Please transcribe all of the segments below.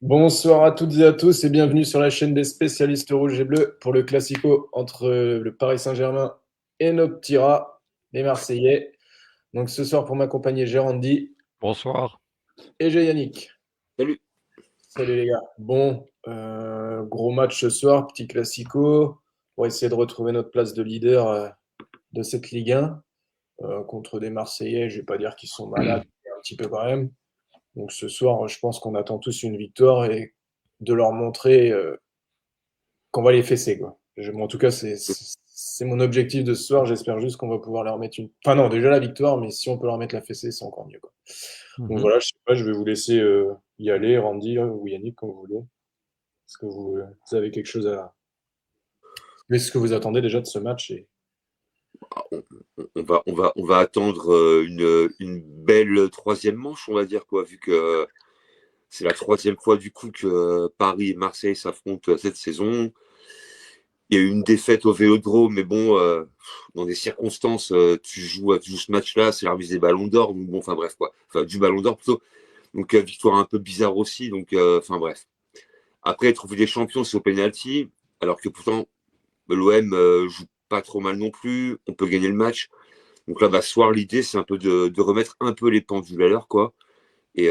Bonsoir à toutes et à tous et bienvenue sur la chaîne des spécialistes rouges et bleus pour le Classico entre le Paris Saint-Germain et nos petits rats, les Marseillais. Donc ce soir pour m'accompagner, j'ai Randy Bonsoir. et j'ai Yannick. Salut. Salut les gars. Bon, gros match ce soir, petit Classico pour essayer de retrouver notre place de leader de cette Ligue 1 contre des Marseillais. Je vais pas dire qu'ils sont malades, mais un petit peu quand même. Donc ce soir, je pense qu'on attend tous une victoire et de leur montrer qu'on va les fesser, quoi. En tout cas, c'est mon objectif de ce soir. J'espère juste qu'on va pouvoir leur mettre une. Enfin, non, déjà la victoire, mais si on peut leur mettre la fessée, c'est encore mieux, quoi. Donc Mhm. voilà, je sais pas, je vais vous laisser y aller, Randy ou Yannick, comme vous voulez. Est-ce que vous avez quelque chose à. Qu'est-ce que vous attendez déjà de ce match On va attendre une belle troisième manche, on va dire, quoi, vu que c'est la troisième fois du coup que Paris et Marseille s'affrontent cette saison. Il y a eu une défaite au Vélodrome, mais bon, dans des circonstances, tu joues ce match-là, c'est la remise des Ballons d'Or, donc bon, enfin bref, quoi. Enfin, du Ballon d'Or plutôt. Donc, victoire un peu bizarre aussi, donc, enfin bref. Après, trouver des champions, c'est au penalty, alors que pourtant, l'OM joue pas trop mal non plus, on peut gagner le match. Donc là, ce soir, l'idée, c'est un peu de remettre un peu les pendules à l'heure, quoi. Et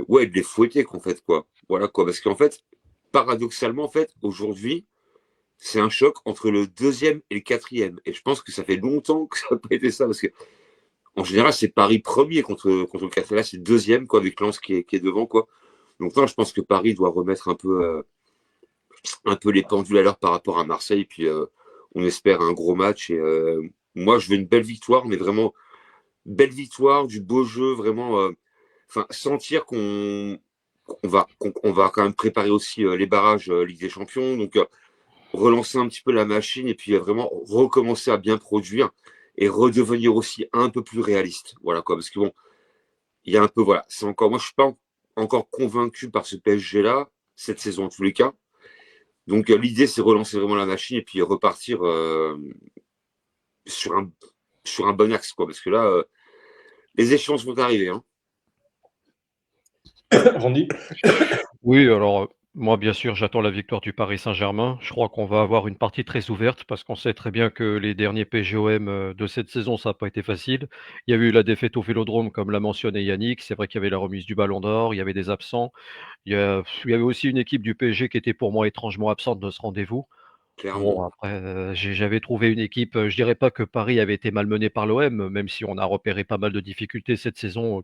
ouais, de les fouetter, qu'en fait, quoi. Voilà, quoi. Parce qu'en fait, paradoxalement, en fait, aujourd'hui, c'est un choc entre le deuxième et le quatrième. Et je pense que ça fait longtemps que ça n'a pas été ça, parce que en général, c'est Paris premier contre le quatrième. Là, c'est le deuxième, quoi, avec Lens qui est devant, quoi. Donc là, je pense que Paris doit remettre un peu les pendules à l'heure par rapport à Marseille. Puis on espère un gros match. Et moi, je veux une belle victoire, mais vraiment belle victoire, du beau jeu, vraiment. Enfin, sentir qu'on va quand même préparer aussi les barrages Ligue des Champions. Donc, relancer un petit peu la machine et puis vraiment recommencer à bien produire et redevenir aussi un peu plus réaliste. Voilà, quoi. Parce que bon, il y a un peu, voilà, c'est encore, moi, je suis pas encore convaincu par ce PSG-là, cette saison en tous les cas. Donc, l'idée, c'est relancer vraiment la machine et puis repartir sur un, sur un bon axe, quoi. Parce que là, les échéances vont arriver, hein. Randy? Oui, alors moi, bien sûr, j'attends la victoire du Paris Saint-Germain. Je crois qu'on va avoir une partie très ouverte parce qu'on sait très bien que les derniers PGOM de cette saison, ça n'a pas été facile. Il y a eu la défaite au Vélodrome, comme l'a mentionné Yannick. C'est vrai qu'il y avait la remise du Ballon d'Or, il y avait des absents. Il y avait aussi une équipe du PSG qui était pour moi étrangement absente de ce rendez-vous. Bon, Clairement. après, j'avais trouvé une équipe, je dirais pas que Paris avait été malmené par l'OM, même si on a repéré pas mal de difficultés cette saison,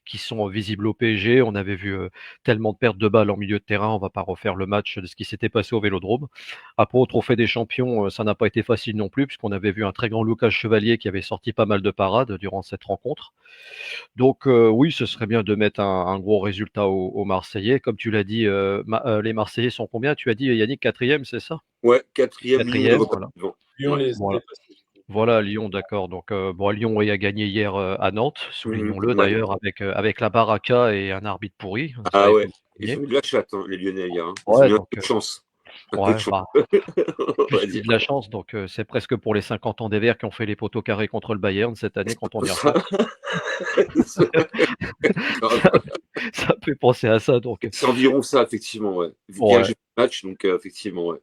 qui sont visibles au PSG. On avait vu, tellement de pertes de balles en milieu de terrain, on va pas refaire le match de ce qui s'était passé au Vélodrome. Après, au Trophée des Champions, ça n'a pas été facile non plus, puisqu'on avait vu un très grand Lucas Chevalier qui avait sorti pas mal de parades durant cette rencontre. Donc, oui, ce serait bien de mettre un gros résultat aux Marseillais. Comme tu l'as dit, les Marseillais sont combien? Tu as dit, Yannick, quatrième, c'est ça? Ouais, quatrième, Lyon est 4e, reparti voilà. devant. Lyon Ouais. les a Voilà. dépassés, du coup. Voilà, Lyon, d'accord. Donc, bon, Lyon a gagné hier, à Nantes, soulignons-le Ouais. d'ailleurs, avec la baraka et un arbitre pourri. Ça a Ah été ouais. Ils souligné. ont eu de la chatte, hein, les Lyonnais, hier, hein. Ils ont Ouais, eu un donc, peu de chance. Un peu de ouais, chance. bah, On plus va que dire. de la chance, donc, c'est presque pour les 50 ans des Verts qui ont fait les poteaux carrés contre le Bayern cette année quand on y Ça, repense. grave. Ça ça fait penser à ça, donc, C'est environ ça, effectivement, ouais. Hier, ouais. j'ai fait le match, donc effectivement, ouais.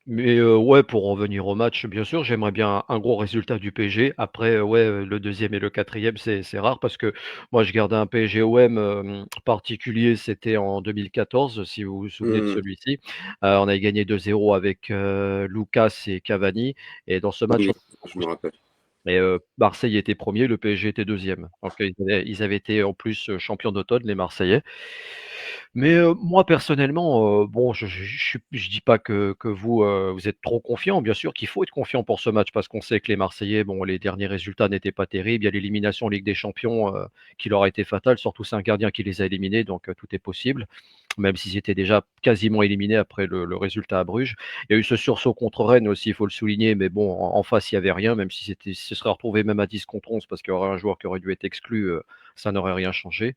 Mais ouais, pour revenir au match, bien sûr, j'aimerais bien un gros résultat du PSG. Après, ouais, le deuxième et le quatrième, c'est rare parce que moi, je garde un PSG-OM, particulier, c'était en 2014, si vous vous souvenez de Mmh. celui-ci. On avait gagné 2-0 avec, Lucas et Cavani et dans ce match, Oui, je me rappelle. Marseille était premier, le PSG était deuxième. Donc, ils avaient été en plus, champions d'automne, les Marseillais. Mais, moi personnellement, bon, je dis pas que vous, vous êtes trop confiant. Bien sûr qu'il faut être confiant pour ce match parce qu'on sait que les Marseillais, bon, les derniers résultats n'étaient pas terribles. Il y a l'élimination en Ligue des Champions, qui leur a été fatale, surtout c'est un gardien qui les a éliminés, donc, tout est possible. Même s'ils étaient déjà quasiment éliminés après le résultat à Bruges. Il y a eu ce sursaut contre Rennes aussi, il faut le souligner, mais bon, en face, il y avait rien, même si ce serait retrouvé même à 10 contre 11 parce qu'il y aurait un joueur qui aurait dû être exclu, ça n'aurait rien changé.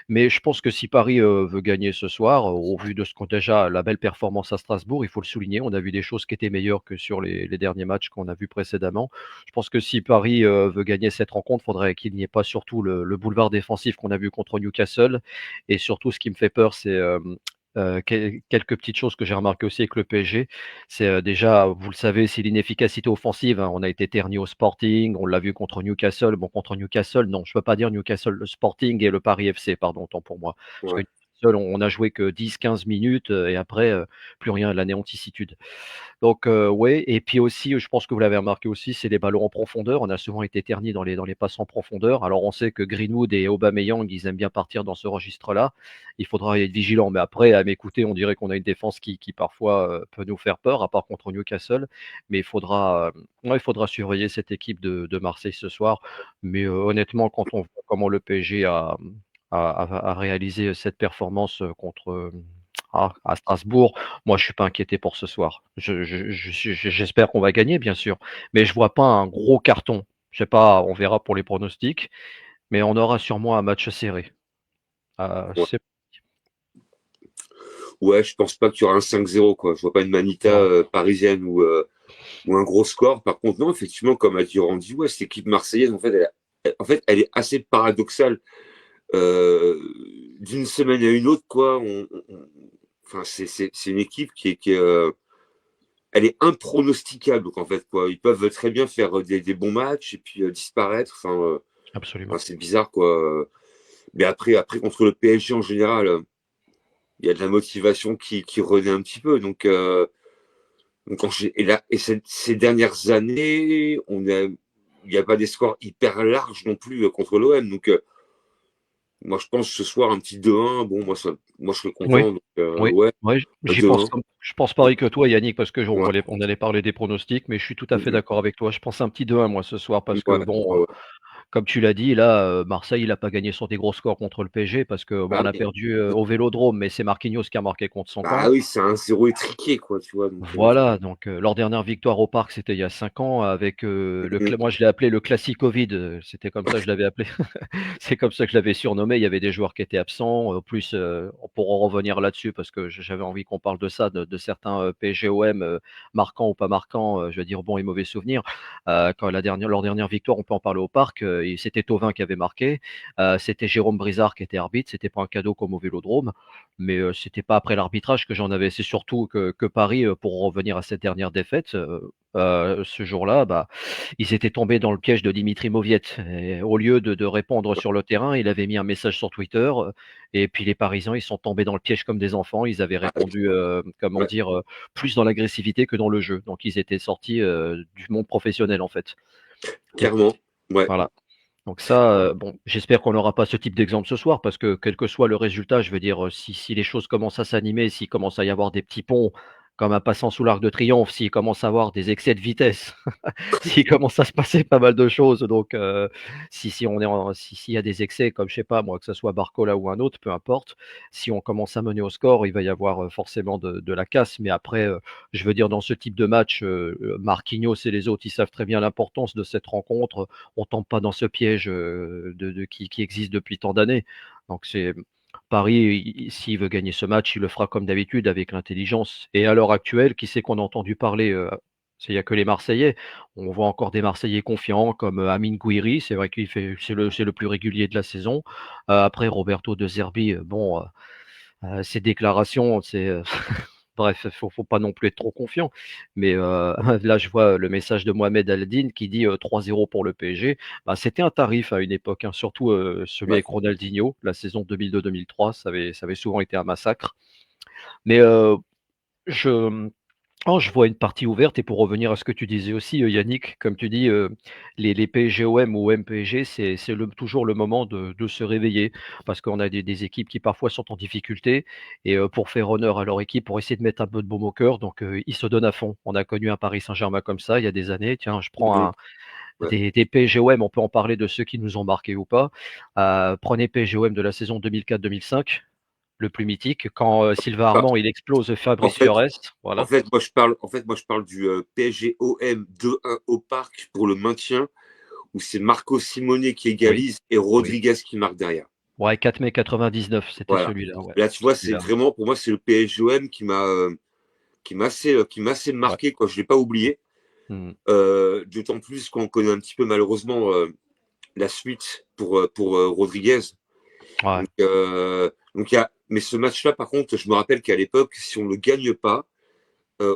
Mais je pense que si Paris, veut gagner ce soir, au vu de ce qu'on déjà la belle performance à Strasbourg, il faut le souligner, on a vu des choses qui étaient meilleures que sur les derniers matchs qu'on a vus précédemment. Je pense que si Paris, veut gagner cette rencontre, il faudrait qu'il n'y ait pas surtout le boulevard défensif qu'on a vu contre Newcastle et surtout ce qui me fait peur, c'est, quelques petites choses que j'ai remarquées aussi avec le PSG. C'est déjà, vous le savez, c'est l'inefficacité offensive, hein. On a été terni au Sporting, on l'a vu contre Newcastle. Bon, contre Newcastle, non, je ne peux pas dire Newcastle, le Sporting et le Paris FC, pardon, autant pour moi. Parce que Ouais. Newcastle, on a joué que 10-15 minutes et après, plus rien, la néanticitude. Donc, ouais, et puis aussi, je pense que vous l'avez remarqué aussi, c'est les ballons en profondeur. On a souvent été ternis dans les passes en profondeur. Alors, on sait que Greenwood et Aubameyang, ils aiment bien partir dans ce registre-là. Il faudra être vigilant. Mais après, à m'écouter, on dirait qu'on a une défense qui parfois peut nous faire peur, à part contre Newcastle. Mais ouais, il faudra surveiller cette équipe de Marseille ce soir. Mais honnêtement, quand on voit comment le PSG a réalisé cette performance contre à Strasbourg, moi, je suis pas inquiété pour ce soir. J'espère qu'on va gagner, bien sûr, mais je vois pas un gros carton. Je sais pas, on verra pour les pronostics, mais on aura sûrement un match serré. Ouais. C'est Ouais, je pense pas qu'il y aura un 5-0, quoi. Je vois pas une manita non, parisienne ou un gros score. Par contre, non, effectivement, comme a dit Randy, ouais, cette équipe marseillaise, en fait, elle est assez paradoxale. Euh, D'une semaine à une autre, quoi. Enfin, c'est une équipe elle est impronosticable, donc, en fait, quoi. Ils peuvent très bien faire des bons matchs et puis disparaître. Enfin, absolument. c'est bizarre, quoi. Mais après, contre le PSG en général, il y a de la motivation qui renaît un petit peu. Et ces dernières années, il n'y a pas des scores hyper larges non plus contre l'OM. Moi, je pense ce soir, un petit 2-1. Bon, moi, je serais Oui, content. oui, Ouais, oui, un j'y pense 2-1. comme je pense pareil que toi, Yannick, parce que Ouais, on allait parler des pronostics, mais je suis tout à fait mhm, d'accord avec toi. Je pense un petit 2-1 moi ce soir ouais, parce que ouais, bon, ouais. comme tu l'as dit, là, Marseille, il a pas gagné sur des gros scores contre le PSG parce que bon, Bah on a oui, perdu, au Vélodrome, mais c'est Marquinhos qui a marqué contre son bah camp. oui, c'est un 0 étriqué, quoi, tu vois. Voilà, donc leur dernière victoire au Parc, c'était il y a 5 ans avec, Mhm. moi je l'ai appelé le Classico-Covid, c'était comme ça que je l'avais appelé. C'est comme ça que je l'avais surnommé. Il y avait des joueurs qui étaient absents. En plus, on pourra revenir là-dessus parce que j'avais envie qu'on parle de ça, de certains PSGOM marquants ou pas marquants, je veux dire bons et mauvais souvenirs. Quand leur dernière victoire, on peut en parler au Parc, et c'était Thauvin qui avait marqué. C'était Jérôme Brizard qui était arbitre. C'était pas un cadeau comme au Vélodrome, mais c'était pas après l'arbitrage que j'en avais. C'est surtout que Paris, pour revenir à cette dernière défaite, ce jour-là, bah, ils étaient tombés dans le piège de Dimitri Moviet. Et au lieu de répondre sur le terrain, il avait mis un message sur Twitter. Et puis les Parisiens, ils sont tombés dans le piège comme des enfants. Ils avaient Ah, répondu, comment ouais, dire, plus dans l'agressivité que dans le jeu. Donc ils étaient sortis du monde professionnel en fait. Donc clairement. Ouais. voilà. Donc ça, bon, j'espère qu'on n'aura pas ce type d'exemple ce soir parce que quel que soit le résultat, je veux dire, si les choses commencent à s'animer, s'il commence à y avoir des petits ponts comme un passant sous l'Arc de Triomphe, s'il commence à avoir des excès de vitesse, s'il commence à se passer pas mal de choses, donc si on est s'il y a des excès comme je sais pas moi, que ce soit Barcola ou un autre, peu importe, si on commence à mener au score, il va y avoir, forcément de la casse. Mais après, je veux dire dans ce type de match, Marquinhos et les autres, ils savent très bien l'importance de cette rencontre. On tombe pas dans ce piège, qui existe depuis tant d'années. Donc c'est Paris, s'il veut gagner ce match, il le fera comme d'habitude avec l'intelligence. Et à l'heure actuelle, qui c'est qu'on a entendu parler, il n'y a que les Marseillais. On voit encore des Marseillais confiants comme Amine Gouiri, c'est vrai qu'il fait, c'est le plus régulier de la saison. Après Roberto De Zerbi, bon, ses déclarations, c'est bref, faut pas non plus être trop confiant. Mais là, je vois le message de Mohamed Aldine qui dit 3-0 pour le PSG. Bah, c'était un tarif à une époque, hein, surtout celui Ouais. avec Ronaldinho, la saison 2002-2003, ça avait souvent été un massacre. Mais je, je vois une partie ouverte. Et pour revenir à ce que tu disais aussi, Yannick, comme tu dis, les PSGOM ou MPG, c'est toujours le moment de se réveiller parce qu'on a des équipes qui parfois sont en difficulté et pour faire honneur à leur équipe, pour essayer de mettre un peu de baume au cœur, donc ils se donnent à fond. On a connu un Paris Saint-Germain comme ça il y a des années. Tiens, je prends Mhm. Ouais. des PSGOM, on peut en parler de ceux qui nous ont marqués ou pas. Prenez PSGOM de la saison 2004-2005, le plus mythique, quand Sylvain Bah, Armand il explose en Fabrice fait, Fiorest, en voilà. fait, moi, je parle du PSG-OM 2-1 au Parc pour le maintien, où c'est Marco Simone qui Oui, égalise et oui. Rodriguez qui marque derrière. Ouais, 4 mai 99, c'était Voilà. celui-là, ouais. Là, tu vois, c'est Celui-là, vraiment, pour moi, c'est le PSG-OM qui m'a assez ouais. marqué, quoi. Je l'ai pas oublié. Mmh. D'autant plus qu'on connaît un petit peu malheureusement la suite pour Rodriguez. Ouais, Donc, mais ce match-là, par contre, je me rappelle qu'à l'époque, si on ne le gagne pas,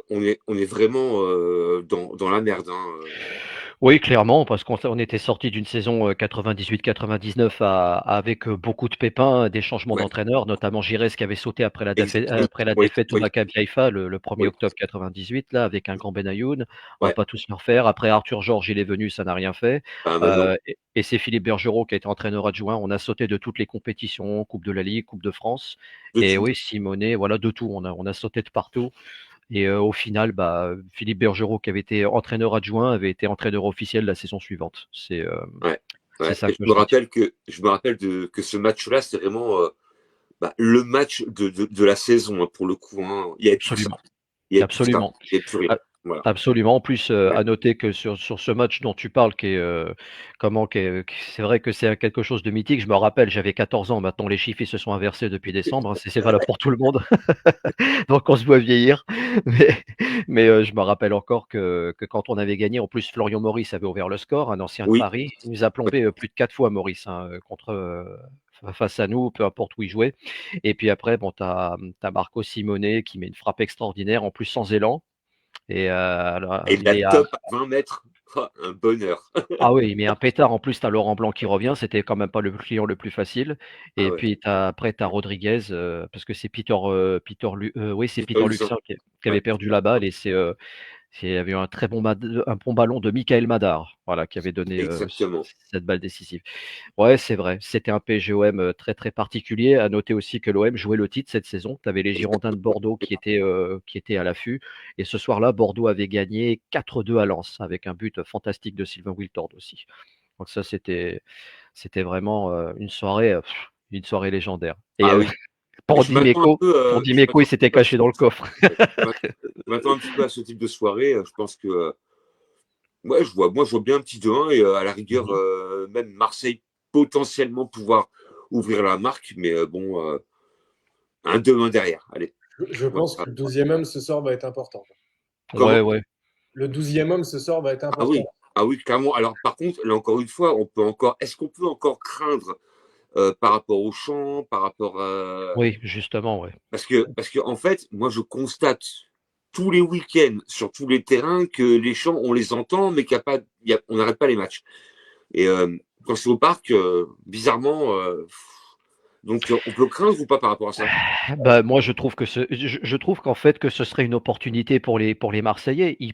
on est vraiment dans la merde. Hein. Oui, clairement, parce qu'on était sorti d'une saison 98-99 avec beaucoup de pépins, des changements Ouais, d'entraîneur, notamment Giresse qui avait sauté exactement. après la Oui, défaite au oui, Maccabi Haïfa le 1er oui, octobre 98, là, avec un grand Benayoun. On va ouais. pas tous le refaire. Après Arthur Georges, il est venu, ça n'a rien fait. Ah, bah non, Et c'est Philippe Bergerot qui a été entraîneur adjoint. On a sauté de toutes les compétitions, Coupe de la Ligue, Coupe de France. de Et tout. oui, Simonet, voilà, de tout. On a sauté de partout. Et au final, Philippe Bergerot, qui avait été entraîneur adjoint, avait été entraîneur officiel la saison suivante. Ouais, C'est ouais. ça Et que je retiens. je me rappelle que ce match-là, c'est vraiment le match de la saison, hein, pour le coup. Hein. Il n'y avait plus que ça. Absolument, Il n'y avait plus que ça. absolument. Il n'y avait plus rien. A Voilà. absolument. En plus, Ouais. à noter que sur ce match dont tu parles c'est vrai que c'est quelque chose de mythique. Je me rappelle, j'avais 14 ans, maintenant les chiffres, ils se sont inversés depuis décembre, hein, c'est valable pour tout le monde. Donc on se voit vieillir. Mais je me rappelle encore que quand on avait gagné, en plus Florian Maurice avait ouvert le score, un ancien de Oui, Paris. Il nous a plombé, plus de 4 fois Maurice, hein, face à nous, peu importe où il jouait. Et puis après, bon, tu as Marco Simonet qui met une frappe extraordinaire, en plus sans élan. Et alors, et il la est à top à 20 mètres. Ah, un bonheur. ah oui, il met un pétard. En plus, tu as Laurent Blanc qui revient, c'était quand même pas le client le plus facile. Ah Et ouais. puis après tu as Rodriguez, parce que c'est c'est Victor Peter Hudson. Luxin qui Ouais, avait perdu la balle et il y avait eu un bon ballon de Michael Madar, voilà, qui avait donné, exactement. cette balle décisive. Ouais, c'est vrai, c'était un PSGOM, très, très particulier. À noter aussi que l'OM jouait le titre cette saison. Tu avais les Girondins de Exactement. Bordeaux qui étaient à l'affût et ce soir-là, Bordeaux avait gagné 4-2 à Lens avec un but fantastique de Sylvain Wiltord aussi. Donc ça, c'était vraiment, une soirée légendaire et Ah oui. Mais pour Dimeco je Il m'attends s'était caché dans le coffre. ouais, je m'attends un petit peu à ce type de soirée. Je pense que ouais, moi, je vois bien un petit 2-1 et à la rigueur, Mmh. même Marseille potentiellement pouvoir ouvrir la marque, mais bon, un 2-1 derrière. Allez. Je On va pense pas- que le 12e homme ce soir va être important. Ouais, Comment? ouais. Le 12e homme ce soir va être Ah oui, important. ah oui, clairement. Alors, par contre, là encore une fois, est-ce qu'on peut encore craindre par rapport au champ, par rapport à, Oui, justement, ouais. parce que en fait, moi, je constate tous les week-ends sur tous les terrains que les chants, on les entend, mais on n'arrête pas les matchs. Et quand c'est au parc, bizarrement, donc on peut craindre ou pas par rapport à ça? Moi, je trouve qu'en fait, que ce serait une opportunité pour les Marseillais. Ils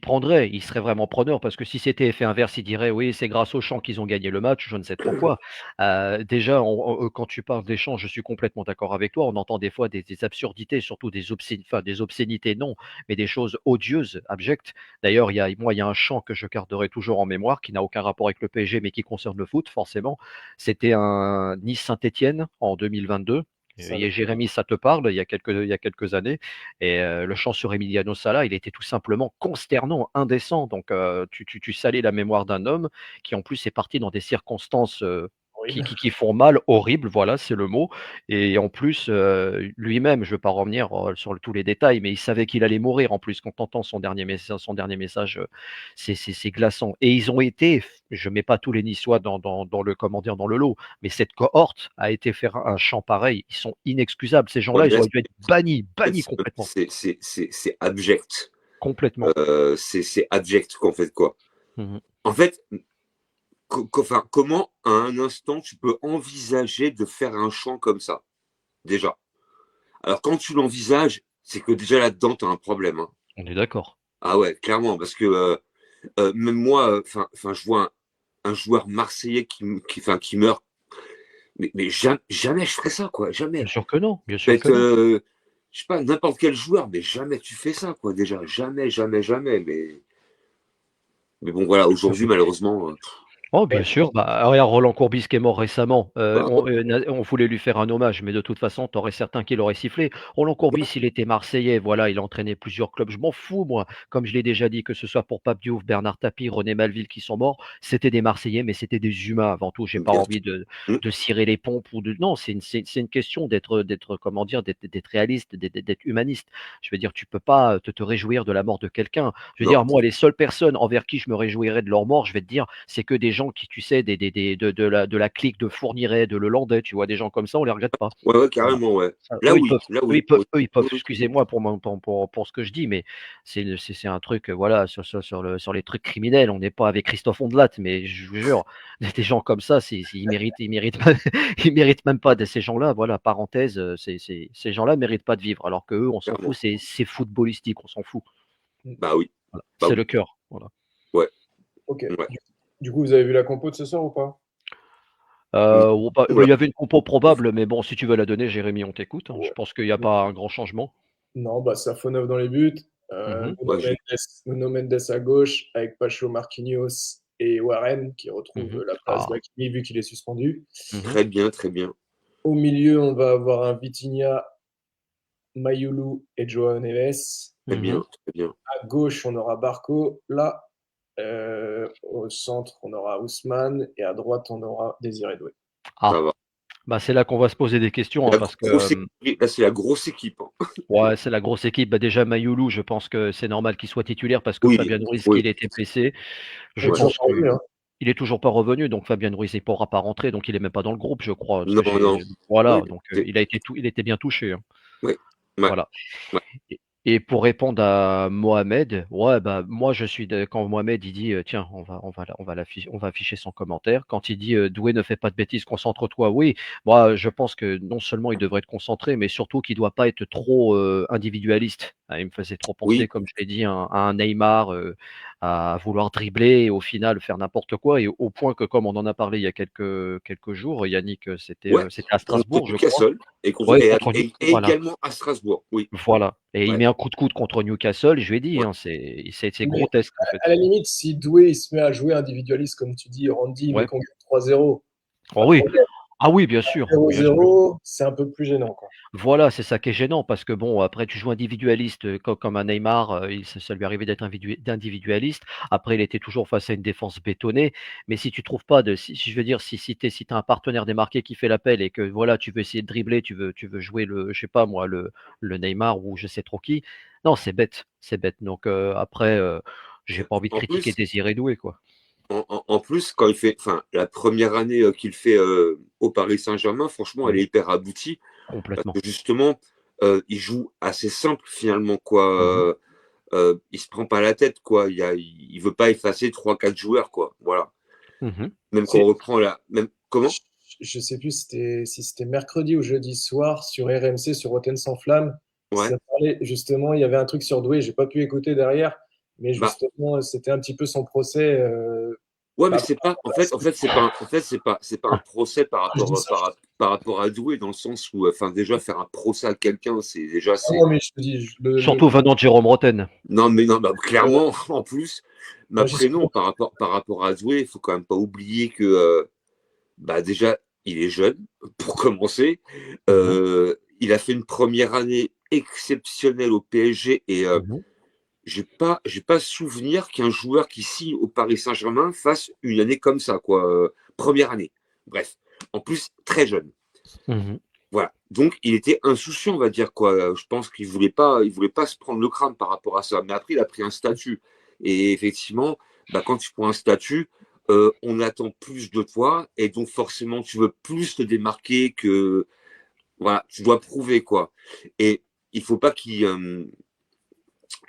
seraient vraiment preneurs parce que si c'était effet inverse, ils diraient: «Oui, c'est grâce aux Champs qu'ils ont gagné le match», je ne sais trop quoi. Déjà, quand tu parles des Champs, je suis complètement d'accord avec toi. On entend des fois des absurdités, surtout des obscénités non, mais des choses odieuses, abjectes. D'ailleurs, il y a un chant que je garderai toujours en mémoire, qui n'a aucun rapport avec le PSG, mais qui concerne le foot, forcément. C'était un Nice-Saint-Étienne en 2022. Ça, Jérémy, ça te parle, il y a quelques années. Et le chant sur Emiliano Sala, il était tout simplement consternant, indécent. Donc tu salis la mémoire d'un homme qui en plus est parti dans des circonstances horrible. qui font mal, horribles, voilà, c'est le mot. Et en plus, lui-même, je ne vais pas revenir sur tous les détails, mais il savait qu'il allait mourir en plus. Quand tu entends son dernier message, c'est glaçant. Et ils ont été, je ne mets pas tous les Niçois dans le, comment dire, dans le lot, mais cette cohorte a été faire un chant pareil. Ils sont inexcusables. Ces Ouais, gens-là, mais ils là, auraient dû être bannis complètement. c'est abject. Complètement. C'est abject qu'en fait quoi. Mhm. En fait, enfin, comment à un instant tu peux envisager de faire un chant comme ça déjà? Alors quand tu l'envisages, c'est que déjà là-dedans tu as un problème. Hein. On est d'accord. Ah ouais, clairement, parce que même moi, enfin, je vois un joueur marseillais qui meurt, mais jamais je ferais ça, quoi, Bien jamais. sûr que non. Bien sûr Peut-être, que non. je sais pas, n'importe quel joueur, mais jamais tu fais ça, quoi, déjà, jamais, jamais, jamais. Mais bon, voilà, aujourd'hui, malheureusement, Oh bien Ouais. sûr, regarde Roland Courbis qui est mort récemment, bah, on voulait lui faire un hommage, mais de toute façon, tu aurais certains qui l'auraient sifflé. Roland ouais, Courbis, il était marseillais, voilà, il a entraîné plusieurs clubs. Je m'en fous moi, comme je l'ai déjà dit, que ce soit pour Pape Diouf, Bernard Tapie, René Malville qui sont morts, c'était des Marseillais, mais c'était des humains avant tout. J'ai pas bien envie sûr. Hum, de cirer les pompes ou de non, c'est une question d'être comment dire? D'être réaliste, d'être humaniste. Je veux dire, tu peux pas te réjouir de la mort de quelqu'un. Je veux non, dire, moi, les seules personnes envers qui je me réjouirais de leur mort, je vais te dire, c'est que des gens gens qui, tu sais, de la clique de Fourniret, de Lelandais, tu vois, des gens comme ça, on les regrette pas. Ouais, Voilà. carrément, ouais. Ça, Là, eux, oui. Là, oui. eux, ils peuvent, excusez-moi pour ce que je dis, mais c'est un truc, voilà, sur les trucs criminels. On n'est pas avec Christophe Ondelat, mais je vous jure, des gens comme ça, ils méritent pas, ils méritent même pas de ces gens-là. Voilà, parenthèse, ces gens-là méritent pas de vivre. Alors que eux, on s'en Clairement. fout, c'est footballistique, on s'en fout. Bah oui. Voilà. Bah C'est oui. le cœur. Voilà. Ouais. Ok. Ouais. Du coup, vous avez vu la compo de ce soir ou pas? Il Oula. y avait une compo probable, mais bon, si tu veux la donner, Jérémy, on t'écoute, hein. Je Ouais. pense qu'il n'y a pas un grand changement. Non, bah Safonov dans les buts. Mhm. Nuno Ouais, Nuno Mendes à gauche avec Pacho Marquinhos et Warren qui retrouve Mhm. la place Ah. d'Hakimi vu qu'il est suspendu. Mhm. très bien, très bien. Au milieu, on va avoir un Vitinha, Mayulu et Joao Neves. Très Mhm. bien, très bien. À gauche, on aura Barco. Là, au centre, on aura Ousmane. Et à droite, on aura Désiré Doué. Ah. Ça va. Bah, c'est là qu'on va se poser des questions, hein, La parce que grosse équipe, là, c'est la grosse équipe, hein. ouais, c'est la grosse équipe. Bah, déjà, Mayoulou, je pense que c'est normal qu'il soit titulaire parce que Oui, Fabien Ruiz, oui. qu'il était blessé. Je Il est toujours Ouais. pense pas revenu, qu'il hein. est toujours pas revenu, donc Fabien Ruiz ne pourra pas rentrer, donc il est même pas dans le groupe, je crois. Parce que Non, non. voilà, Oui, donc il était bien touché, hein. oui. Ouais. Voilà. Ouais. Et pour répondre à Mohamed, ouais, bah, moi je suis quand Mohamed il dit tiens, on va afficher son commentaire. Quand il dit Doué ne fait pas de bêtises, concentre-toi, oui, moi je pense que non seulement il devrait être concentré, mais surtout qu'il doit pas être trop individualiste. Ah, il me faisait trop penser, Oui. comme je l'ai dit, à un Neymar, à vouloir dribbler et au final faire n'importe quoi, et au point que, comme on en a parlé il y a quelques jours, Yannick, Ouais. c'était à Contre Strasbourg, je crois. Newcastle et, Ouais, contre et voilà. également à Strasbourg. Oui. Voilà, et il Ouais. met un coup de coude contre Newcastle, je lui ai dit, Ouais. hein, c'est Mais grotesque en fait. à la limite, si Doué il se met à jouer individualiste, comme tu dis, Randy, mais Ouais. qu'on gagne 3-0, Oh pas de oui, problème. ah oui, bien sûr, bien sûr. 0-0, c'est un peu plus gênant, quoi. Voilà, c'est ça qui est gênant parce que bon, après tu joues individualiste, comme un Neymar, ça lui arrivait d'être d'individualiste. Après, il était toujours face à une défense bétonnée. Mais si tu trouves pas si je veux dire, si tu as un partenaire démarqué qui fait l'appel et que voilà, tu veux essayer de dribbler, tu veux jouer je sais pas moi, le Neymar ou je sais trop qui. Non, c'est bête, c'est bête. Donc après, j'ai pas envie de En critiquer plus, Désiré Doué, quoi. en plus, quand il fait, enfin, la première année qu'il fait au Paris Saint-Germain, franchement, elle Mmh. est hyper aboutie. Parce Complètement. que justement, il joue assez simple finalement, quoi. Mmh. Il se prend pas la tête, quoi. Il veut pas effacer 3-4 joueurs, quoi. Voilà. Mmh. Même quand C'est- on reprend la. Même, comment? je sais plus si c'était mercredi ou jeudi soir sur RMC, sur Rotten sans flamme. Ouais. Ça parlait, justement, il y avait un truc sur Doué, j'ai pas pu écouter derrière, mais Bah, justement, c'était un petit peu son procès. ouais, mais Bah, c'est pas. En fait, c'est pas un procès je dis ça. par rapport à Doué, dans le sens où, enfin, déjà, faire un procès à quelqu'un, c'est déjà, Non, c'est. non, mais je te dis, Surtout venant de Jérôme Rotten. Non, mais non, bah, clairement, en plus. Mais moi, j'y après, suis non, pas. par rapport à Doué, il faut quand même pas oublier que, bah, déjà, il est jeune, pour commencer. Mmh. Il a fait une première année exceptionnelle au PSG et Mmh. j'ai pas souvenir qu'un joueur qui signe au Paris Saint-Germain fasse une année comme ça, quoi. Première année. Bref. En plus, très jeune. Mmh. Voilà. Donc, il était insouciant, on va dire, quoi. Je pense il voulait pas se prendre le crâne par rapport à ça. Mais après, il a pris un statut. Et effectivement, bah, quand tu prends un statut, on attend plus de toi. Et donc, forcément, tu veux plus te démarquer que, voilà, tu dois prouver, quoi. Et il faut pas qu'il,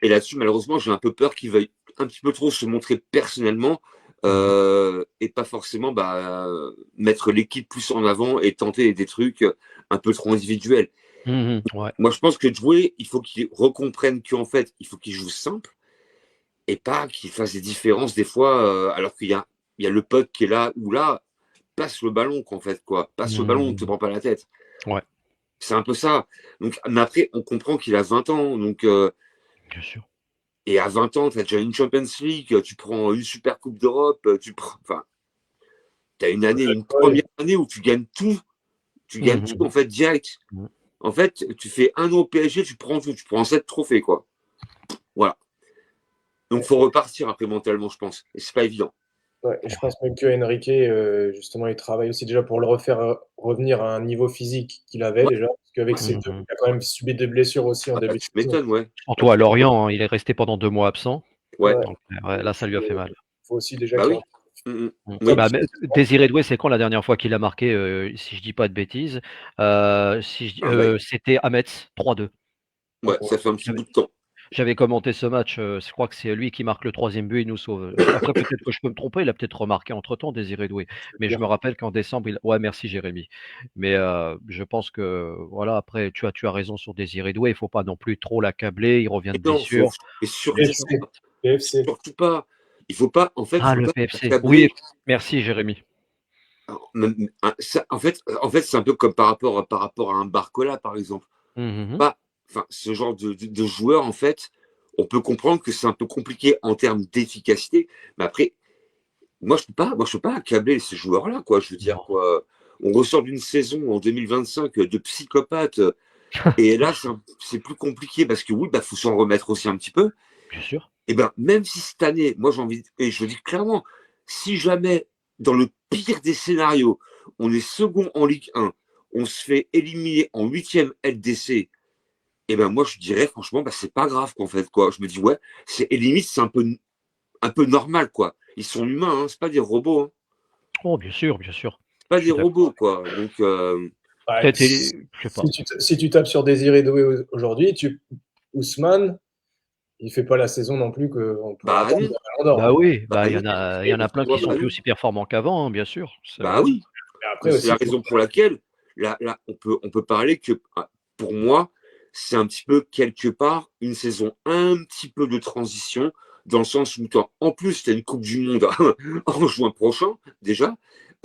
et là-dessus, malheureusement, j'ai un peu peur qu'il veuille un petit peu trop se montrer personnellement Mmh. et pas forcément bah, mettre l'équipe plus en avant et tenter des trucs un peu trop individuels. Mmh. Ouais. Moi, je pense que jouer, il faut qu'il recomprenne qu'en fait, il faut qu'il joue simple et pas qu'il fasse des différences des fois, alors il y a le pote qui est là ou là, passe le ballon, qu'en fait, quoi. Passe le ballon, on ne te Mmh. prend pas la tête. Ouais, C'est un peu ça. Donc, mais après, on comprend qu'il a 20 ans, donc bien sûr. et à 20 ans, tu as déjà une Champions League, tu prends une Super Coupe d'Europe, enfin, tu as une Ouais. première année où tu gagnes tout Mmh. en fait direct. Mmh. En fait, tu fais un an au PSG, tu prends tout, tu prends 7 trophées, quoi. Voilà. Donc, faut repartir après mentalement, je pense. Et c'est pas évident. Ouais, et je Ouais. pense même que Enrique, justement, il travaille aussi déjà pour le refaire revenir à un niveau physique qu'il avait Ouais, déjà. Parce qu'avec ses deux, Mmh. il a quand même subi des blessures aussi en ah bah, début de tu saison. m'étonnes, ouais. Surtout à Lorient, hein, il est resté pendant 2 mois absent, Ouais, Ouais, donc ouais, là, ça lui a fait mal. il faut aussi déjà bah qu'il oui. Oui. Bah, Désiré Doué, c'est quand la dernière fois qu'il a marqué, si je dis pas de bêtises, c'était à Metz, 3-2. Ouais, ça fait un petit bout de temps. J'avais commenté ce match, je crois que c'est lui qui marque le 3e but, il nous sauve. Après peut-être que je peux me tromper, il a peut-être remarqué entre-temps Désiré Doué. Mais je me rappelle qu'en décembre, ouais, merci Jérémy. Mais je pense que voilà, après tu as raison sur Désiré Doué, il faut pas non plus trop l'accabler, il revient de Et non, blessure. et surtout, PFC. PFC. surtout pas. Il faut pas, en fait, il Ah, faut le pas PFC. Oui, accabler. merci Jérémy. En fait, c'est un peu comme par rapport à un Barcola, par exemple. Mmh. Pas, enfin, ce genre de joueur, en fait, on peut comprendre que c'est un peu compliqué en termes d'efficacité, mais après, moi, je peux pas accabler ces joueurs-là, quoi. Je veux dire, Non, quoi. On ressort d'une saison en 2025 de psychopathe, et là, c'est plus compliqué parce que oui, bah, faut s'en remettre aussi un petit peu. bien sûr. Et ben, même si cette année, moi, j'ai envie, et je le dis clairement, si jamais, dans le pire des scénarios, on est second en Ligue 1, on se fait éliminer en 8e LDC, et ben, moi, je dirais, franchement, bah, c'est pas grave, qu'en fait, quoi. Je me dis, ouais, et limite, c'est un peu normal, quoi. Ils sont humains, hein, c'est pas des robots, hein. Oh, bien sûr, bien sûr. C'est pas Je des suis d'accord. robots, quoi. Donc, Ouais, Peut-être, je sais pas. si tu tapes sur Désiré Doué aujourd'hui, Ousmane, il fait pas la saison non plus qu'on pourrait bah attendre non, de Ballon d'Or, Bah hein. oui, bah bah non, il y en a plein qui sont bah plus non, aussi performants qu'avant, hein, bien sûr, c'est bah vrai. oui. Mais Mais après c'est aussi, la raison pour laquelle, là, on peut parler que, pour moi, c'est un petit peu quelque part une saison un petit peu de transition, dans le sens où, en plus, tu as une Coupe du Monde en juin prochain, déjà.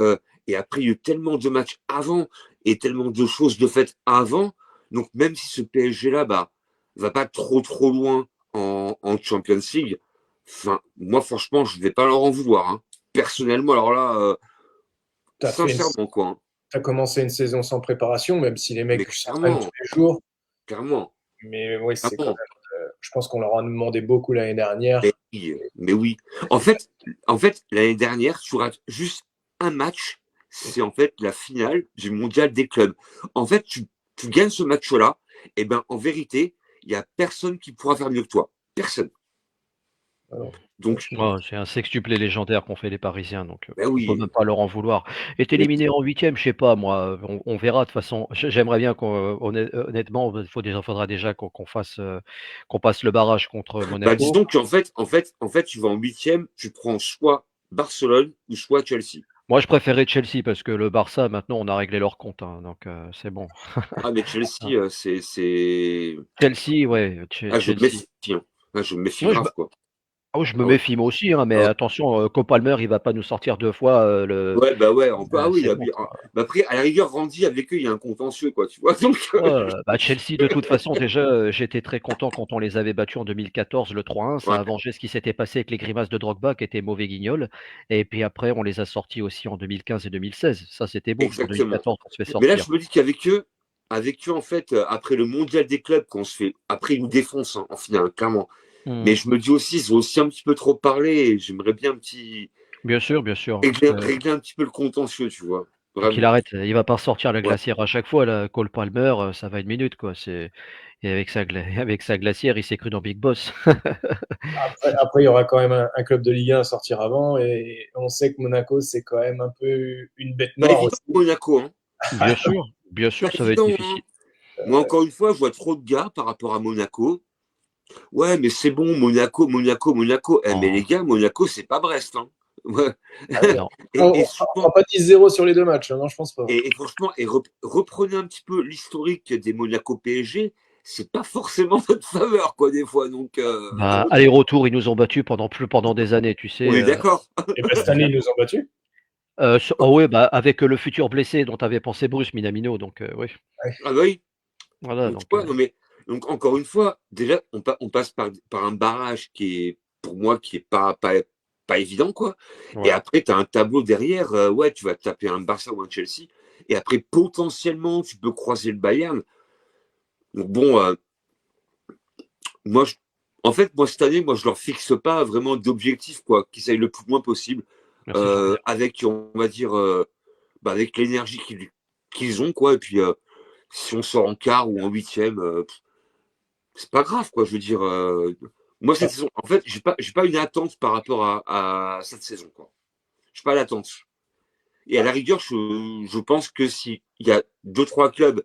euh, et après, il y a eu tellement de matchs avant et tellement de choses de faites avant. Donc, même si ce PSG-là, bah, va pas trop loin en Champions League, enfin, moi, franchement, je vais pas leur en vouloir, hein. Personnellement, alors là, tu sincèrement, quoi, hein. as commencé une saison sans préparation, même si les Mais mecs s'entraînent tous les jours. clairement, Mais oui, c'est quand clairement. même. Je pense qu'on leur a demandé beaucoup l'année dernière. Mais oui. En fait, l'année dernière, tu rates juste un match. C'est en fait la finale du mondial des clubs. En fait, tu gagnes ce match-là. Et ben, en vérité, il n'y a personne qui pourra faire mieux que toi. Personne. Alors, Donc, Ouais, c'est un sextuplé légendaire qu'ont fait les Parisiens, donc ben on peut même oui. pas leur en vouloir. Être Mais, éliminé en 8e, je sais pas moi, on verra de toute façon. J'aimerais bien qu'on honnêtement, faudra déjà qu'on passe le barrage contre bah, Monaco. disons en fait, tu vas en huitième, tu prends soit Barcelone ou soit Chelsea. Moi, je préférais Chelsea parce que le Barça, maintenant, on a réglé leur compte, hein, donc c'est bon. Ah, mais Ah, Chelsea, c'est. Chelsea, ouais, Ah, je me Chelsea. méfie, hein. Ah, je me méfie Ouais, grave, quoi. ah oui, je me Ah ouais. méfie moi aussi, hein, mais Ah ouais. attention, Cole Palmer, il va pas nous sortir 2 fois, Ouais, bah ouais, on peut. Ah oui, c'est bon, bah après, à la rigueur, Randy, avec eux, il y a un contentieux, quoi, tu vois. Donc, bah, Chelsea, de toute façon, déjà, j'étais très content quand on les avait battus en 2014, le 3-1. Ça ouais, a vengé ce qui s'était passé avec les grimaces de Drogba, qui étaient mauvais guignols. Et puis après, on les a sortis aussi en 2015 et 2016. Ça, c'était beau. En exactement. 2014, on se fait Mais là, sortir. je me dis avec eux, en fait, après le mondial des clubs, qu'on se fait. Après, ils nous défoncent, hein, en finale, clairement. Mmh. Mais je me dis aussi, ils ont aussi un petit peu trop parlé, et j'aimerais bien Bien sûr, bien sûr. régler un petit peu le contentieux, tu vois. Faut qu'il Vraiment. arrête. Il va pas sortir la Ouais. glacière à chaque fois, là. Cole Palmer, ça va une minute, quoi. Et avec avec sa glacière, il s'est cru dans Big Boss. après, il y aura quand même un club de Ligue 1 à sortir avant. Et on sait que Monaco, c'est quand même un peu une bête Pas noire évident aussi. pour Monaco, hein. Bien Pas sûr, ça va être évident, hein. difficile. Moi, encore une fois, je vois trop de gars par rapport à Monaco. Ouais, mais c'est bon, Monaco. Eh, mais les Oh, gars, Monaco, c'est pas Brest, hein. Ouais. non. Et On ne fera souvent, pas 10-0 sur les deux matchs, hein. Non, je pense pas. et franchement, reprenez un petit peu l'historique des Monaco PSG, c'est pas forcément notre faveur, quoi, des fois. Donc, Bah, aller-retour, ils nous ont battus pendant des années, tu on sais. est d'accord. Et ben, cette année, ils nous ont battus. Oh ouais, bah, avec le futur blessé dont avait pensé Bruce Minamino, donc oui. Ouais. Ah bah oui. Voilà, Donc, tu donc vois, non, mais, donc, encore une fois, déjà, on passe par un barrage qui est, pour moi, qui est pas évident, quoi. Et ouais. après, tu as un tableau derrière, ouais, tu vas taper un Barça ou un Chelsea. Et après, potentiellement, tu peux croiser le Bayern. Donc, bon, moi, en fait, moi, cette année, moi, je leur fixe pas vraiment d'objectif, quoi, qu'ils aillent le plus loin possible, Merci, j'en reviens. avec, on va dire, bah, avec l'énergie qu'ils ont, quoi. Et puis, si on sort en quart ou en huitième, c'est pas grave, quoi. Je veux dire, moi, cette saison, en fait, j'ai pas une attente par rapport à cette saison, quoi. suis pas à l'attente. Et à la rigueur, je pense que s'il y a 2-3 clubs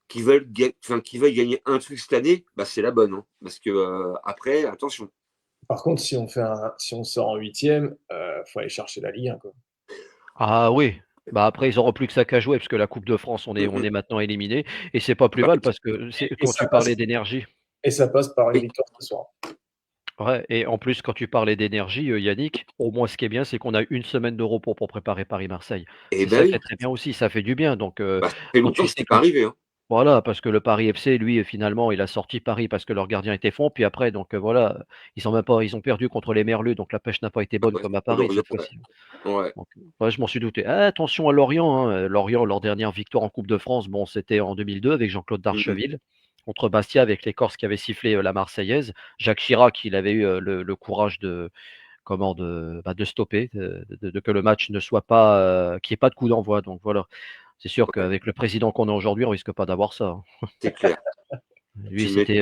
qui veulent gagner un truc cette année, bah, c'est la bonne. Hein. Parce que après, attention. Par contre, si on sort en huitième, faut aller chercher la Ligue 1, quoi. Ah oui. Bah après, ils n'auront plus que ça qu'à jouer, parce que la Coupe de France, on Mm, est maintenant éliminé. Et c'est pas plus bah, mal, parce que Et quand ça tu passe, parlais d'énergie. et ça passe par une oui. victoire ce soir. Ouais, et en plus, quand tu parlais d'énergie, Yannick, au moins ce qui est bien, c'est qu'on a une semaine de repos pour préparer Paris-Marseille. Et C'est ben ça qui oui. est très bien aussi, ça fait du bien. Donc, Bah, ça fait quand longtemps tu que sais c'était pas que arrivé. Hein. voilà, parce que le Paris FC, lui, finalement, il a sorti Paris parce que leur gardien était fond. Puis après, donc voilà, ils ont perdu contre les Merlus, donc la pêche n'a pas été Ah bonne ouais, comme à Paris Lorient, cette ouais. fois-ci. Ouais. Donc, ouais, je m'en suis douté. Ah, attention à Lorient, hein. Lorient, leur dernière victoire en Coupe de France, bon, c'était en 2002 avec Jean-Claude Mm, Darcheville contre Bastia avec les Corses qui avaient sifflé la Marseillaise. Jacques Chirac, il avait eu le courage de stopper, que le match ne soit pas, qu'il n'y ait pas de coup d'envoi. Donc voilà, c'est sûr ouais, qu'avec le président qu'on a aujourd'hui, on risque pas d'avoir ça. Hein. c'est clair. Lui, Tu c'était,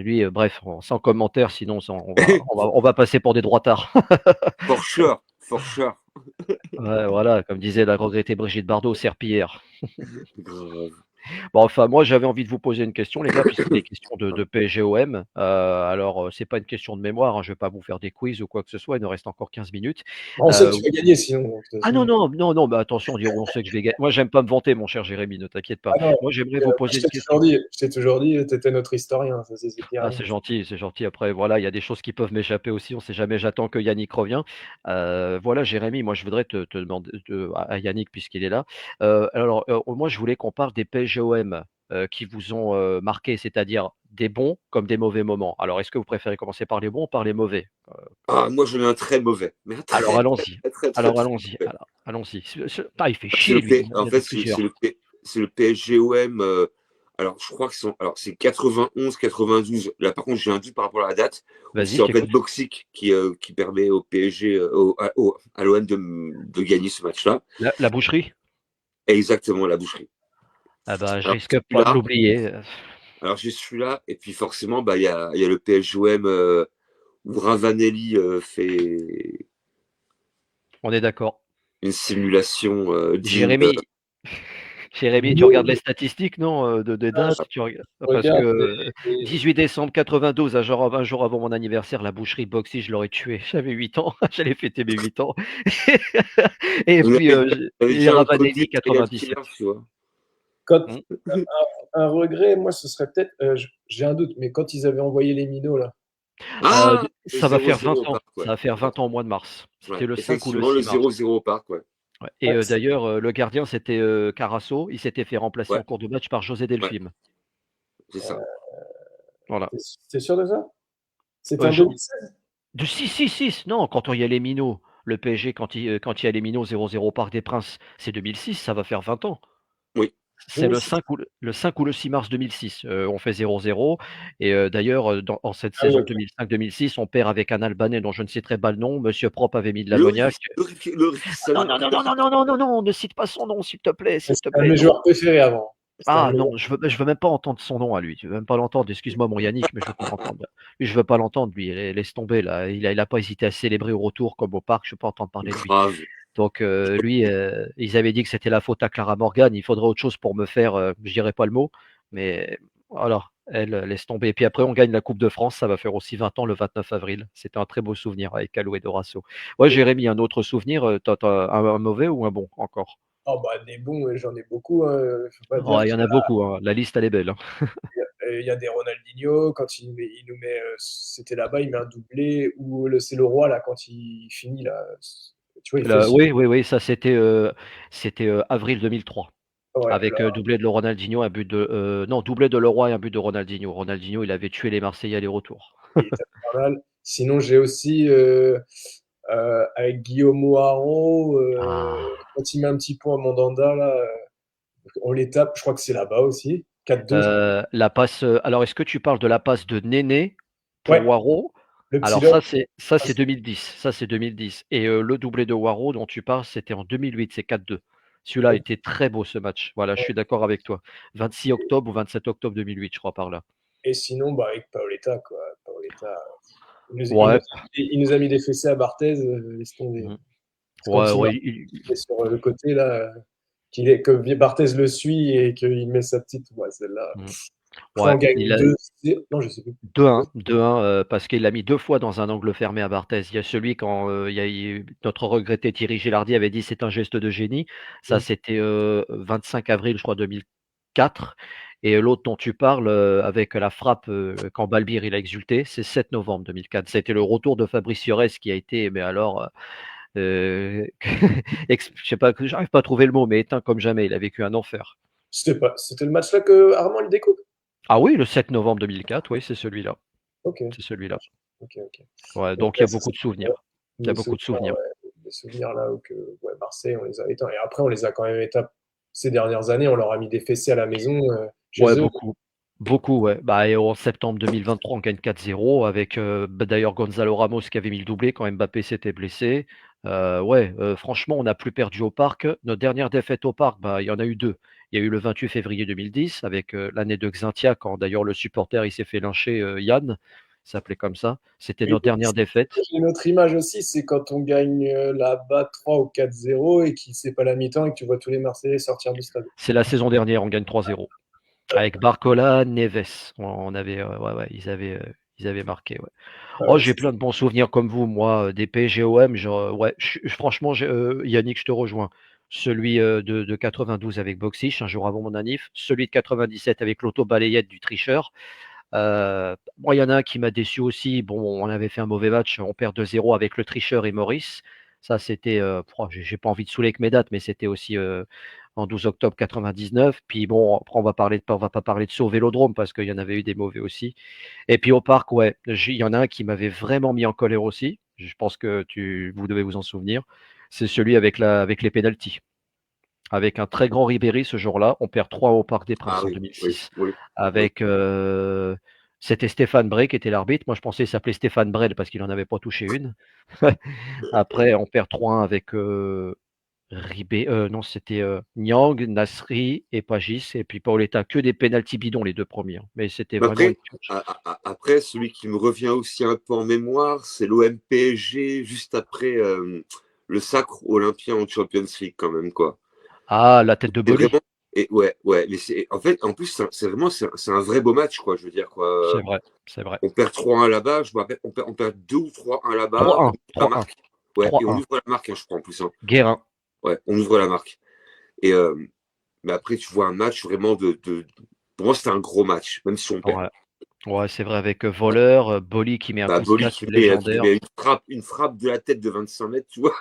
m'étonnes. bref, sans commentaire, sinon on va passer pour des droitards. For sure. For sure. Ouais, voilà, comme disait la regrettée Brigitte Bardot, serpillière. Grave. Bon, enfin, moi, j'avais envie de vous poser une question, les gars, puisqu'il est question de PSG-OM. Alors, c'est pas une question de mémoire, hein, je vais pas vous faire des quiz ou quoi que ce soit, il nous reste encore 15 minutes. On sait que Euh, tu vas gagner sinon, de toute ah non, façon. non, non, non, bah attention, on sait que je vais gagner. Moi, j'aime pas me vanter, mon cher Jérémy, ne t'inquiète pas. Ah non, Moi, j'aimerais vous poser une question. je t'ai toujours dit, tu étais notre historien, ça c'est Ah, clair. c'est gentil, c'est gentil. Après, voilà, il y a des choses qui peuvent m'échapper aussi, on sait jamais, j'attends que Yannick revient. Voilà, Jérémy, moi, je voudrais te demander, à Yannick, puisqu'il est là. Alors, moi, je voulais qu'on parle des PSGOM qui vous ont marqué, c'est-à-dire des bons comme des mauvais moments. Alors, est-ce que vous préférez commencer par les bons ou par les mauvais? Ah, moi, j'en ai un très mauvais. Mais un Alors, très, très, allons-y. très, très, très, Alors, très allons-y. mauvais. Alors, allons-y. Ah, il fait C'est chier, le lui. P... Il En y en fait, a plusieurs. c'est le PSGOM. Alors, je crois que c'est 91, 92. Là, par contre, j'ai un doute par rapport à la date. Où Vas-y, c'est je en fait t'écoute. Boxic qui permet au PSG, à l'OM de gagner ce match-là. La boucherie? Et exactement, la boucherie. Ah bah, je Alors, risque pas de celui-là, l'oublier. j'ai celui-là. Et puis, forcément, bah, il y a le PSGOM où Ravanelli fait On est d'accord. une simulation digne. Jérémy, Jérémy, tu regardes les statistiques, non, des Ah, je dates? Parce que regarde, 18 décembre 92, un jour avant mon anniversaire, la boucherie Boxy, je l'aurais tué. J'avais 8 ans, j'allais fêter mes 8 ans. Et On puis, avait, on avait et déjà un côté Ravanelli serial 97. killer, tu vois. quand, Mmh. un regret, moi ce serait peut-être, j'ai un doute, mais quand ils avaient envoyé les minots là, Ah, le Ça va faire 20 0-0 au ans. parc, Ça ouais. va faire Ouais. 20 ans au mois de mars. C'était Ouais. le 5 ou le Effectivement, le 6 mars. 0-0 au parc, ouais. Ouais. Et ouais, d'ailleurs, le gardien, c'était Carasso. Il s'était fait remplacer Ouais, en cours de match par José ouais, Delphine. c'est ça. Voilà. t'es sûr de ça? C'était Euh, en je- 2016? De 6-6-6, non, quand il y a les minots, le PSG, quand il y a les minots 0-0 au Parc des Princes, c'est 2006, ça va faire 20 ans. Oui. C'est le 2006. 5 le 5 ou le 6 mars 2006. On fait 0-0. Et d'ailleurs, en cette Ah oui, saison ok. 2005-2006, on perd avec un Albanais dont je ne citerai pas le nom. Monsieur Prop avait mis de l'ammoniac. Loris, Loris Non, Salah. non, non, non, non, non, non, non, non, ne cite pas son nom, s'il te plaît, Mais s'il te c'était un de plaît, mes non. joueurs préférés avant. C'était un Ah de mes non, je veux même pas entendre son nom à lui. Je veux même pas l'entendre. Excuse-moi, mon Yannick, mais je veux pas l'entendre. Lui, je veux pas l'entendre, lui. Laisse tomber là. Il a pas hésité à célébrer au retour comme au parc. Je veux pas entendre parler de lui. Grave. Donc lui, ils avaient dit que c'était la faute à Clara Morgan. Il faudrait autre chose pour me faire. Je dirais pas le mot, mais voilà. Elle laisse tomber. Et puis après, on gagne la Coupe de France. Ça va faire aussi 20 ans le 29 avril. C'était un très beau souvenir avec Calou et Dorasso. Ouais, Jérémy, un autre souvenir. T'as un mauvais ou un bon encore? Oh bah des bons, j'en ai beaucoup, hein. Faut pas dire Ouais, il y qu'il en a beaucoup, hein. La liste, elle est belle. Hein. y a des Ronaldinho, quand il nous met, c'était là-bas, il met un doublé, ou c'est le roi là, quand il finit là, tu vois, il fait aussi. Oui, oui, oui, ça c'était avril 2003 Ouais, avec là, doublé de Ronaldinho, un but de non, doublé de Leroy et un but de Ronaldinho. Ronaldinho, il avait tué les Marseillais aller-retour. il était infernal. Sinon, j'ai aussi avec Guillaume Haro, Ah, quand il met un petit point à Mandanda, là, on les tape, je crois que c'est là-bas aussi. 4-2, je crois. la passe, alors est-ce que tu parles de la passe de Néné pour Ouais, Waro? le petit Alors lob. ça c'est 2010, ça c'est 2010 et le doublé de Waro dont tu parles, c'était en 2008, c'est 4-2. Celui-là était très beau ce match. Voilà, je suis d'accord avec toi. 26 octobre ou 27 octobre 2008, je crois par là. Et sinon, bah, avec Paoletta, quoi. Paoletta, Ouais. il nous a mis des fessées à Barthez, laisse tomber. Mmh. Quand Ouais, il ouais, marque il est sur le côté, là, que Barthez le suit et qu'il met sa petite. Ouais, celle-là. mmh, Je crois ouais, on gagne il a 2. Non, je sais plus. 2-1, 2-1, parce qu'il l'a mis 2 fois dans un angle fermé à Barthez. Il y a celui quand, il y a eu notre regretté Thierry Gilardi avait dit: «C'est un geste de génie». Ça, Mm. c'était, 25 avril, je crois, 2004 et l'autre dont tu parles, avec la frappe, quand Balbir, il a exulté, c'est 7 novembre 2004. Ça a été le retour de Fabrice Fiorez qui a été, mais alors, je sais pas, j'arrive pas à trouver le mot, mais éteint comme jamais. Il a vécu un enfer. C'était le match là que Armand il découpe? Ah oui, le 7 novembre 2004, oui, c'est celui-là. Ok. C'est celui-là. Ok, ok. Ouais, Donc, donc il y ouais, a beaucoup de souvenirs. Il y a Des beaucoup de souvenirs, souvenirs. ouais, des souvenirs là où ouais, Marseille, on les a éteints. Et après, on les a quand même éteints ces dernières années. On leur a mis des fessées à la maison Ouais, chez eux. beaucoup. Beaucoup, ouais. Bah, et en septembre 2023, on gagne 4-0 avec d'ailleurs Gonzalo Ramos qui avait mis le doublé quand Mbappé s'était blessé. Ouais, franchement, on n'a plus perdu au parc. Notre dernière défaite au parc, bah, il y en a eu deux. Il y a eu le 28 février 2010 avec l'année de Xintia, quand d'ailleurs le supporter il s'est fait lyncher, Yann, il s'appelait comme ça. C'était Oui, notre dernière défaite. j'ai une autre image aussi, c'est quand on gagne là-bas 3 ou 4-0 et qu'il c'est pas la mi-temps et que tu vois tous les Marseillais sortir du stade. C'est la saison dernière, on gagne 3-0 avec Barcola, Neves. On avait, ouais, ouais, ils avaient marqué, ouais. Oh, Ouais, j'ai plein de bons souvenirs comme vous, moi, des PSGOM. Genre, ouais, franchement, Yannick, je te rejoins. Celui de 92 avec Boxish, un jour avant mon anniv. Celui de 97 avec l'auto-balayette du tricheur. Moi, il y en a un qui m'a déçu aussi. Bon, on avait fait un mauvais match. On perd 2-0 avec le tricheur et Maurice. Ça, c'était. J'ai pas envie de saouler avec mes dates, mais c'était aussi en 12 octobre 99. Puis bon, après, on va pas parler de saut au Vélodrome parce qu'il y en avait eu des mauvais aussi. Et puis au parc, ouais, il y en a un qui m'avait vraiment mis en colère aussi. Je pense que vous devez vous en souvenir. C'est celui avec les pénaltys. Avec un très grand Ribéry ce jour-là, on perd 3 au Parc des Princes Ah en oui, oui, 2006. oui, oui. Avec, c'était Stéphane Bray qui était l'arbitre. Moi, je pensais qu'il s'appelait Stéphane Brel parce qu'il en avait pas touché une. Après, on perd 3-1 avec non, c'était Niang, Nasri et Pagis. Et puis Paoletta, que des pénaltys bidons les deux premiers, hein. Mais c'était Mais vraiment après, une purge. après, celui qui me revient aussi un peu en mémoire, c'est l'OM PSG juste après le sacre olympien en Champions League quand même, quoi. Ah, la tête de C'est Boli. vraiment. Et ouais, ouais, mais en fait, en plus, c'est vraiment, c'est un vrai beau match, quoi. Je veux dire, C'est quoi. vrai, c'est vrai. On perd 3-1 là-bas, je me rappelle, on perd 2 ou 3-1 là-bas, on 3-1, ouvre la 3-1, marque. Ouais, et on 3-1. ouvre la marque, hein, je crois, en plus, hein. Guérin. Ouais, on ouvre la marque. Et mais après, tu vois un match vraiment Pour moi, c'était un gros match, même si on perd. Ouais, ouais, c'est vrai, avec Ouais. Voleur, Boli qui met un Bah, coup de Boli casse qui légendaire. met une frappe de la tête de 25 mètres, tu vois.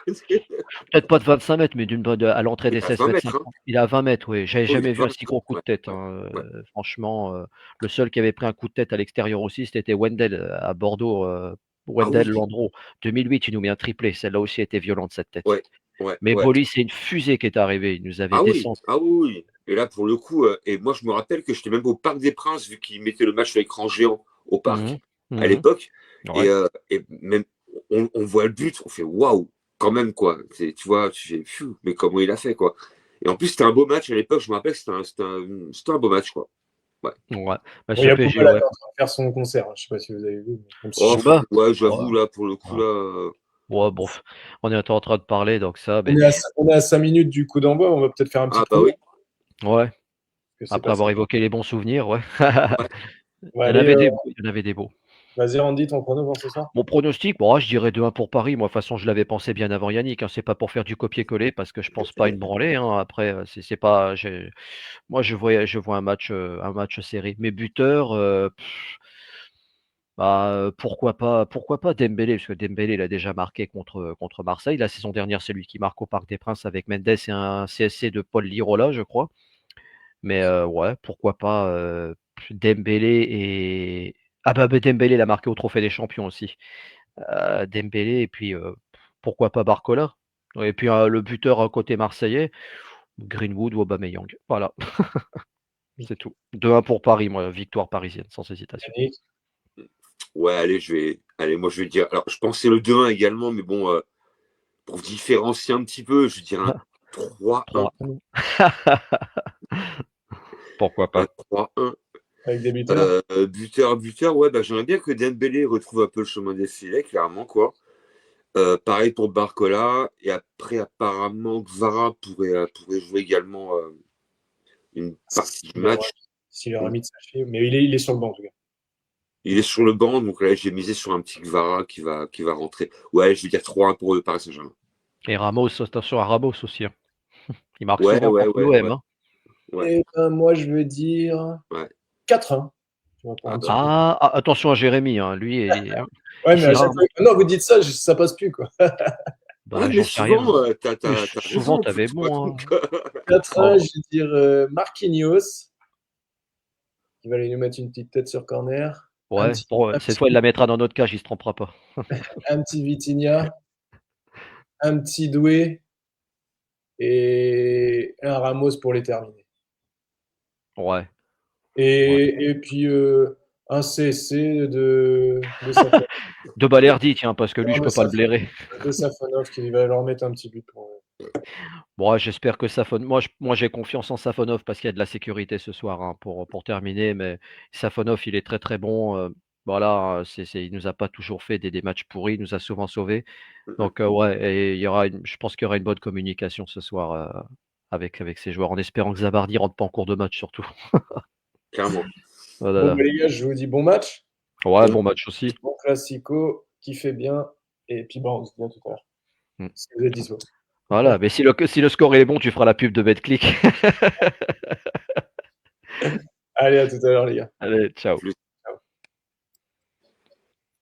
Peut-être pas de 25 mètres, mais à l'entrée Il des est à 16 20 mètres mètres, hein. 50. Il est à 20 mètres, oui. J'avais Oh, il est jamais à vu 20 un si mètres. gros coup de Ouais, tête, ouais, hein. ouais. Franchement, le seul qui avait pris un coup de tête à l'extérieur aussi, c'était Wendell à Bordeaux. Ah oui, Wendell Landreau. 2008, il nous met un triplé. Celle-là aussi était violente, cette tête. ouais, ouais, Mais ouais. Boli, c'est une fusée qui est arrivée. Il nous avait Ah oui, descendu. ah oui, oui. Et là, pour le coup, et moi, je me rappelle que j'étais même au Parc des Princes, vu qu'ils mettaient le match à l'écran géant au Mhm, parc à mhm. l'époque. Ouais, Et même, on voit le but, on fait waouh, quand même, quoi. Tu vois, tu fais, pfiou, mais comment il a fait, quoi. Et en plus, c'était un beau match à l'époque, je me rappelle que c'était un beau match, quoi. Ouais. ouais. Bah, Bon, il y ce a PSG, Booba là ouais. qui est en train de faire son concert, hein. Je sais pas si vous avez vu, même si Oh, je... Booba? ouais, Ouais, j'avoue, là, pour le coup, ouais. là. Ouais, bon, on est en train de parler, donc ça, mais On est à 5 minutes du coup d'envoi, on va peut-être faire un petit Ah, bah prono. oui. ouais. Que c'est Après passé. avoir évoqué les bons souvenirs, ouais. Ouais. Ouais, Il y en allez, avait des beaux, il y en avait des beaux. vas-y Randy, ton prono pour ce soir. Mon pronostic, bon, je dirais 2-1 pour Paris. Moi, de toute façon, je l'avais pensé bien avant Yannick, hein. C'est pas pour faire du copier-coller parce que je pense pas une branlée, hein. Après, c'est pas. Moi, je vois un match serré. Mes buteurs, bah, pourquoi pas Dembélé, parce que Dembélé, il a déjà marqué contre Marseille. La saison dernière, c'est lui qui marque au Parc des Princes avec Mendes et un CSC de Paul Lirola, je crois. Mais ouais, pourquoi pas Dembélé et ah bah Dembélé, il a marqué au Trophée des Champions aussi. Dembélé et puis pourquoi pas Barcola. Et puis le buteur côté marseillais, Greenwood ou Aubameyang. Voilà, c'est tout. 2-1 pour Paris, moi, victoire parisienne, sans hésitation. Yannick. Ouais, allez, moi, je vais dire. Alors, je pensais le 2-1 également, mais bon, pour différencier un petit peu, je dirais un 3-1. 3-1. Pourquoi Un pas? 3-1. Avec des buteurs. Buteur, ouais, bah, j'aimerais bien que Dembélé retrouve un peu le chemin des filets, clairement, quoi. Pareil pour Barcola. Et après, apparemment, Gvara pourrait jouer également une partie du match. S'il aura mis de sa cheville. Mais il est sur le banc, en tout cas. Il est sur le banc, donc là, j'ai misé sur un petit Gvara qui va rentrer. Ouais, je vais dire 3-1 pour le Paris Saint-Germain. Et Ramos, attention à Ramos aussi. Il marque Ouais, souvent ouais, contre ouais, l'OM. ouais. Ouais. Et ben, moi, je veux dire Ouais. 4-1. Attention à Jérémy, hein. Lui, Ouais, mais à ici, chaque fois. Non, vous dites ça, ça passe plus, quoi. Ouais, mais j'en sais rien. souvent, t'as Mais souvent, raison. t'avais toi, bon. donc, 4-1, je vais dire Marquinhos, qui va aller nous mettre une petite tête sur corner. Ouais, cette fois, il la mettra dans notre cage, il se trompera pas. Un petit Vitinha, un petit Doué et un Ramos pour les terminer. Ouais. Et puis un CSC de Safonov. De Balerdi, tiens, parce que lui, Non, je mais peux pas le blairer. de Safonov qui va leur mettre un petit but pour. Bon, ouais, j'espère que Safonov. Moi, j'ai confiance en Safonov parce qu'il y a de la sécurité ce soir, hein, pour terminer. Mais Safonov, il est très très bon. Voilà, il nous a pas toujours fait des matchs pourris, il nous a souvent sauvés. Donc ouais, et je pense qu'il y aura une bonne communication ce soir avec ces joueurs, en espérant que Zabardi rentre pas en cours de match surtout. clairement. Voilà. Bon, bah, les gars, je vous dis bon match. Ouais, bon match aussi. Bon classico, kiffez bien. Et puis, bon, on se dit à tout à l'heure. Mm. Si vous êtes dispo. Voilà, mais si le score est bon, tu feras la pub de BetClick. Allez, à tout à l'heure, les gars. Allez, ciao. Plus.